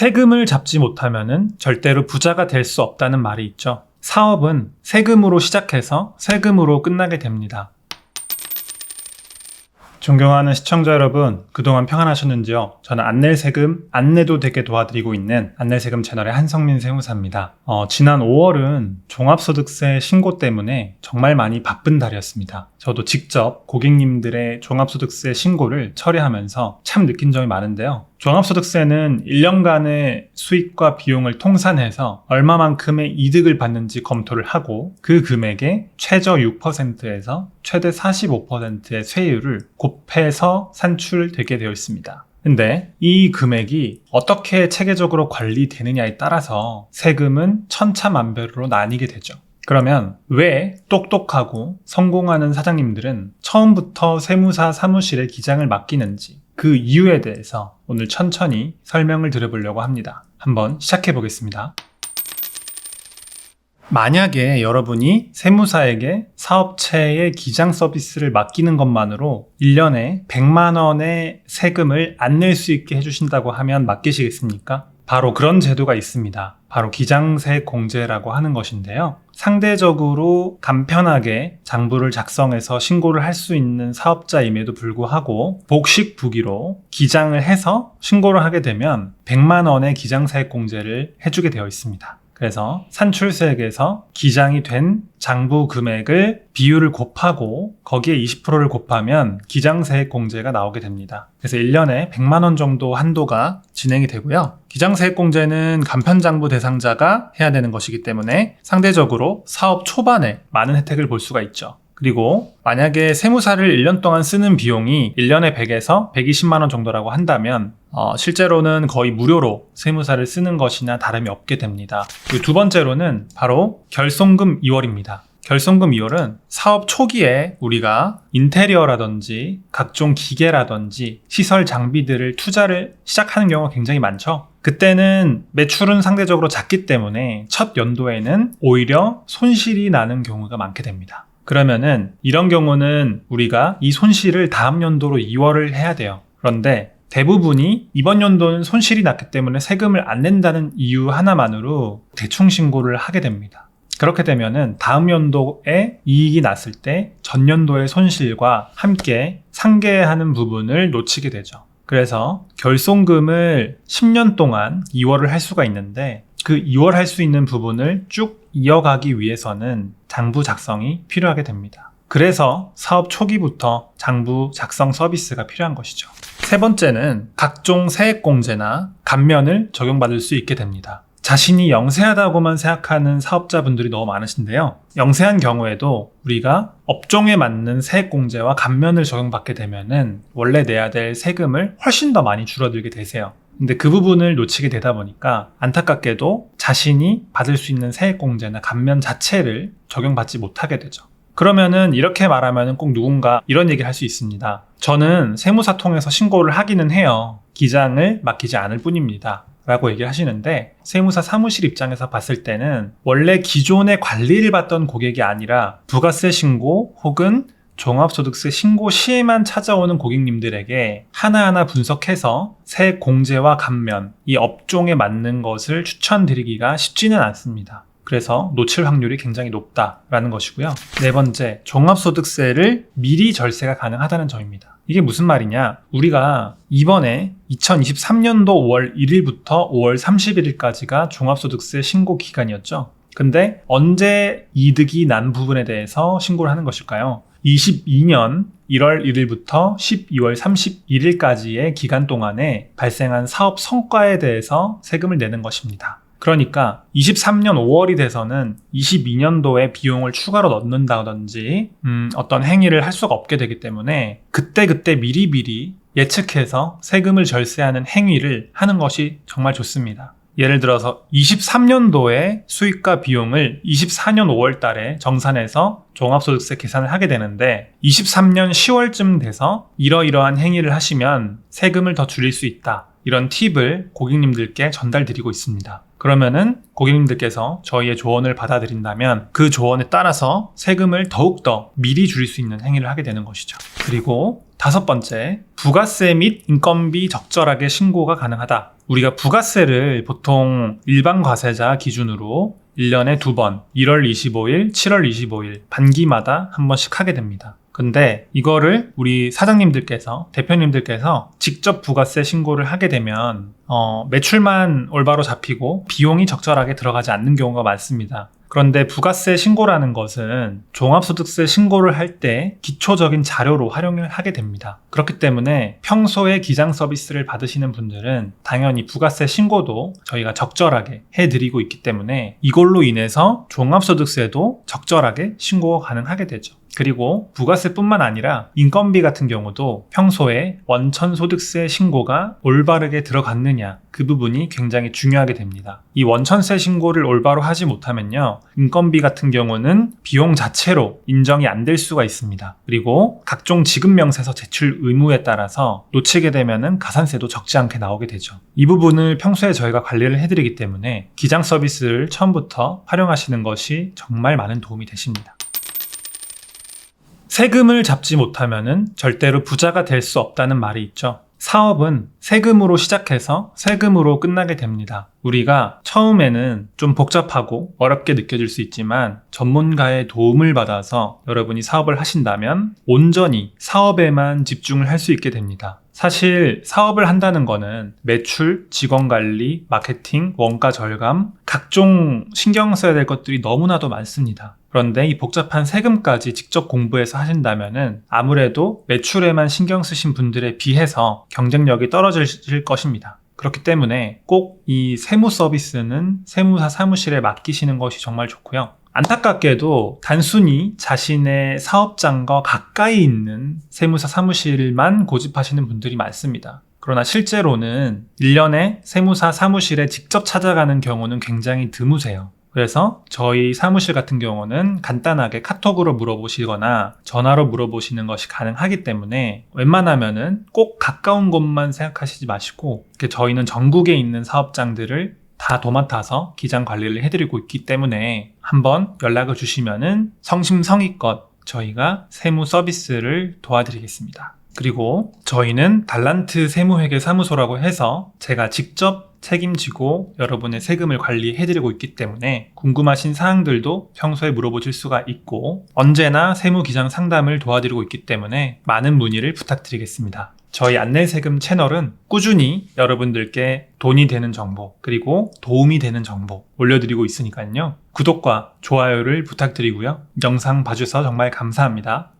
세금을 잡지 못하면은 절대로 부자가 될 수 없다는 말이 있죠. 사업은 세금으로 시작해서 세금으로 끝나게 됩니다. 존경하는 시청자 여러분, 그동안 평안하셨는지요? 저는 안낼 세금, 안내도 되게 도와드리고 있는 안낼세금 채널의 한성민 세무사입니다. 지난 5월은 종합소득세 신고 때문에 정말 많이 바쁜 달이었습니다. 저도 직접 고객님들의 종합소득세 신고를 처리하면서 참 느낀 점이 많은데요. 종합소득세는 1년간의 수익과 비용을 통산해서 얼마만큼의 이득을 받는지 검토를 하고 그 금액에 최저 6%에서 최대 45%의 세율을 곱해서 산출되게 되어 있습니다. 근데 이 금액이 어떻게 체계적으로 관리되느냐에 따라서 세금은 천차만별로 나뉘게 되죠. 그러면 왜 똑똑하고 성공하는 사장님들은 처음부터 세무사 사무실에 기장을 맡기는지 그 이유에 대해서 오늘 천천히 설명을 드려보려고 합니다. 한번 시작해 보겠습니다. 만약에 여러분이 세무사에게 사업체의 기장 서비스를 맡기는 것만으로 1년에 100만 원의 세금을 안 낼 수 있게 해주신다고 하면 맡기시겠습니까? 바로 그런 제도가 있습니다. 바로 기장세 공제라고 하는 것인데요. 상대적으로 간편하게 장부를 작성해서 신고를 할 수 있는 사업자임에도 불구하고 복식부기로 기장을 해서 신고를 하게 되면 100만 원의 기장세 공제를 해주게 되어 있습니다. 그래서 산출세액에서 기장이 된 장부 금액을 비율을 곱하고 거기에 20%를 곱하면 기장세액 공제가 나오게 됩니다. 그래서 1년에 100만 원 정도 한도가 진행이 되고요. 기장세액 공제는 간편장부 대상자가 해야 되는 것이기 때문에 상대적으로 사업 초반에 많은 혜택을 볼 수가 있죠. 그리고 만약에 세무사를 1년 동안 쓰는 비용이 1년에 100에서 120만 원 정도라고 한다면 실제로는 거의 무료로 세무사를 쓰는 것이나 다름이 없게 됩니다. 그리고 두 번째로는 바로 결손금 2월입니다. 결손금 2월은 사업 초기에 우리가 인테리어라든지 각종 기계라든지 시설 장비들을 투자를 시작하는 경우가 굉장히 많죠. 그때는 매출은 상대적으로 작기 때문에 첫 연도에는 오히려 손실이 나는 경우가 많게 됩니다. 그러면은 이런 경우는 우리가 이 손실을 다음 연도로 2월을 해야 돼요. 그런데 대부분이 이번 연도는 손실이 났기 때문에 세금을 안 낸다는 이유 하나만으로 대충 신고를 하게 됩니다. 그렇게 되면은 다음 연도에 이익이 났을 때 전년도의 손실과 함께 상계하는 부분을 놓치게 되죠. 그래서 결손금을 10년 동안 2월을 할 수가 있는데 그 2월 할 수 있는 부분을 쭉 이어가기 위해서는 장부 작성이 필요하게 됩니다. 그래서 사업 초기부터 장부 작성 서비스가 필요한 것이죠. 세 번째는 각종 세액공제나 감면을 적용받을 수 있게 됩니다. 자신이 영세하다고만 생각하는 사업자분들이 너무 많으신데요. 영세한 경우에도 우리가 업종에 맞는 세액공제와 감면을 적용받게 되면은 원래 내야 될 세금을 훨씬 더 많이 줄어들게 되세요. 근데 그 부분을 놓치게 되다 보니까 안타깝게도 자신이 받을 수 있는 세액공제나 감면 자체를 적용받지 못하게 되죠. 그러면은 이렇게 말하면은 꼭 누군가 이런 얘기를 할 수 있습니다. 저는 세무사 통해서 신고를 하기는 해요. 기장을 맡기지 않을 뿐입니다. 라고 얘기를 하시는데 세무사 사무실 입장에서 봤을 때는 원래 기존의 관리를 받던 고객이 아니라 부가세 신고 혹은 종합소득세 신고 시에만 찾아오는 고객님들에게 하나하나 분석해서 세액 공제와 감면, 이 업종에 맞는 것을 추천드리기가 쉽지는 않습니다. 그래서 놓칠 확률이 굉장히 높다라는 것이고요. 네 번째, 종합소득세를 미리 절세가 가능하다는 점입니다. 이게 무슨 말이냐? 우리가 이번에 2023년도 5월 1일부터 5월 31일까지가 종합소득세 신고 기간이었죠. 근데 언제 이득이 난 부분에 대해서 신고를 하는 것일까요? 22년 1월 1일부터 12월 31일까지의 기간 동안에 발생한 사업 성과에 대해서 세금을 내는 것입니다. 그러니까 23년 5월이 돼서는 22년도에 비용을 추가로 넣는다든지 어떤 행위를 할 수가 없게 되기 때문에 그때 미리 예측해서 세금을 절세하는 행위를 하는 것이 정말 좋습니다. 예를 들어서 23년도에 수익과 비용을 24년 5월 달에 정산해서 종합소득세 계산을 하게 되는데 23년 10월쯤 돼서 이러이러한 행위를 하시면 세금을 더 줄일 수 있다 이런 팁을 고객님들께 전달드리고 있습니다. 그러면은 고객님들께서 저희의 조언을 받아들인다면 그 조언에 따라서 세금을 더욱더 미리 줄일 수 있는 행위를 하게 되는 것이죠. 그리고 5번째, 부가세 및 인건비 적절하게 신고가 가능하다. 우리가 부가세를 보통 일반 과세자 기준으로 1년에 2번, 1월 25일, 7월 25일 반기마다 한 번씩 하게 됩니다. 근데 이거를 우리 사장님들께서, 대표님들께서 직접 부가세 신고를 하게 되면 매출만 올바로 잡히고 비용이 적절하게 들어가지 않는 경우가 많습니다. 그런데 부가세 신고라는 것은 종합소득세 신고를 할 때 기초적인 자료로 활용을 하게 됩니다. 그렇기 때문에 평소에 기장 서비스를 받으시는 분들은 당연히 부가세 신고도 저희가 적절하게 해드리고 있기 때문에 이걸로 인해서 종합소득세도 적절하게 신고가 가능하게 되죠. 그리고 부가세뿐만 아니라 인건비 같은 경우도 평소에 원천소득세 신고가 올바르게 들어갔느냐, 그 부분이 굉장히 중요하게 됩니다. 이 원천세 신고를 올바로 하지 못하면요, 인건비 같은 경우는 비용 자체로 인정이 안 될 수가 있습니다. 그리고 각종 지급명세서 제출 의무에 따라서 놓치게 되면은 가산세도 적지 않게 나오게 되죠. 이 부분을 평소에 저희가 관리를 해드리기 때문에 기장 서비스를 처음부터 활용하시는 것이 정말 많은 도움이 되십니다. 세금을 잡지 못하면은 절대로 부자가 될 수 없다는 말이 있죠. 사업은 세금으로 시작해서 세금으로 끝나게 됩니다. 우리가 처음에는 좀 복잡하고 어렵게 느껴질 수 있지만 전문가의 도움을 받아서 여러분이 사업을 하신다면 온전히 사업에만 집중을 할 수 있게 됩니다. 사실 사업을 한다는 거는 매출, 직원관리, 마케팅, 원가 절감, 각종 신경 써야 될 것들이 너무나도 많습니다. 그런데 이 복잡한 세금까지 직접 공부해서 하신다면은 아무래도 매출에만 신경 쓰신 분들에 비해서 경쟁력이 떨어질 것입니다. 그렇기 때문에 꼭 이 세무 서비스는 세무사 사무실에 맡기시는 것이 정말 좋고요. 안타깝게도 단순히 자신의 사업장과 가까이 있는 세무사 사무실만 고집하시는 분들이 많습니다. 그러나 실제로는 1년에 세무사 사무실에 직접 찾아가는 경우는 굉장히 드무세요. 그래서 저희 사무실 같은 경우는 간단하게 카톡으로 물어보시거나 전화로 물어보시는 것이 가능하기 때문에 웬만하면은 꼭 가까운 곳만 생각하시지 마시고 저희는 전국에 있는 사업장들을 다 도맡아서 기장 관리를 해드리고 있기 때문에 한번 연락을 주시면은 성심성의껏 저희가 세무 서비스를 도와드리겠습니다. 그리고 저희는 달란트 세무회계사무소라고 해서 제가 직접 책임지고 여러분의 세금을 관리해드리고 있기 때문에 궁금하신 사항들도 평소에 물어보실 수가 있고 언제나 세무기장 상담을 도와드리고 있기 때문에 많은 문의를 부탁드리겠습니다. 저희 안내세금 채널은 꾸준히 여러분들께 돈이 되는 정보 그리고 도움이 되는 정보 올려드리고 있으니까요. 구독과 좋아요를 부탁드리고요. 영상 봐주셔서 정말 감사합니다.